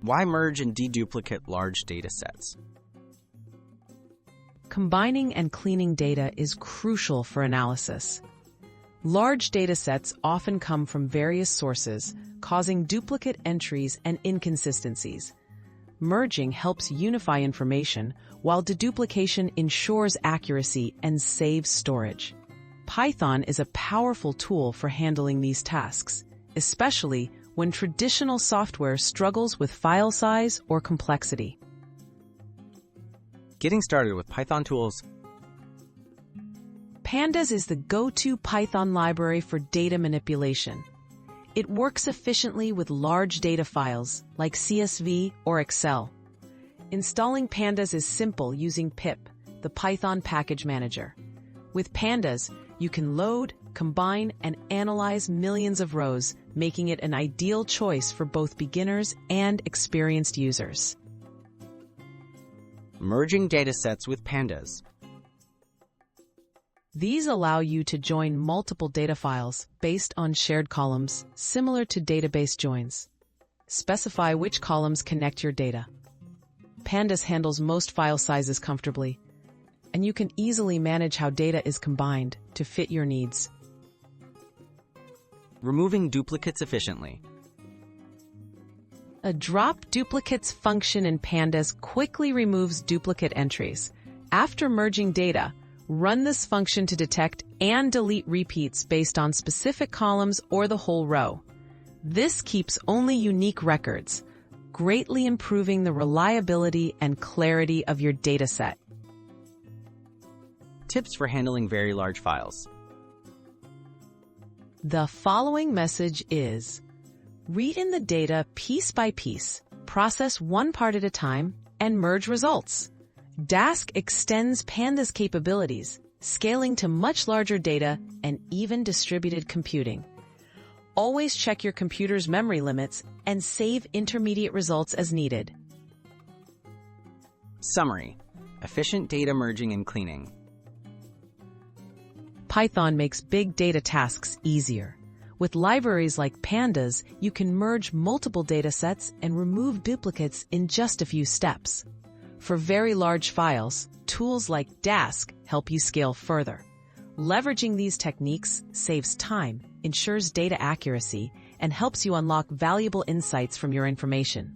Why merge and deduplicate large data sets? Combining and cleaning data is crucial for analysis. Large data sets often come from various sources, causing duplicate entries and inconsistencies. Merging helps unify information, while deduplication ensures accuracy and saves storage. Python is a powerful tool for handling these tasks, especially when traditional software struggles with file size or complexity. Getting started with Python tools. Pandas is the go-to Python library for data manipulation. It works efficiently with large data files like CSV or Excel. Installing Pandas is simple using pip, the Python package manager. With Pandas, you can load, combine, and analyze millions of rows, making it an ideal choice for both beginners and experienced users. Merging datasets with Pandas. These allow you to join multiple data files based on shared columns, similar to database joins. Specify which columns connect your data. Pandas handles most file sizes comfortably, and you can easily manage how data is combined to fit your needs. Removing duplicates efficiently. A drop duplicates function in Pandas quickly removes duplicate entries. After merging data, run this function to detect and delete repeats based on specific columns or the whole row. This keeps only unique records, greatly improving the reliability and clarity of your dataset. Tips for handling very large files. The following message is: read in the data piece by piece, process one part at a time, and merge results. Dask extends Pandas capabilities, scaling to much larger data and even distributed computing. Always check your computer's memory limits and save intermediate results as needed. Summary: efficient data merging and cleaning. Python makes big data tasks easier. With libraries like Pandas, you can merge multiple data sets and remove duplicates in just a few steps. For very large files, tools like Dask help you scale further. Leveraging these techniques saves time, ensures data accuracy, and helps you unlock valuable insights from your information.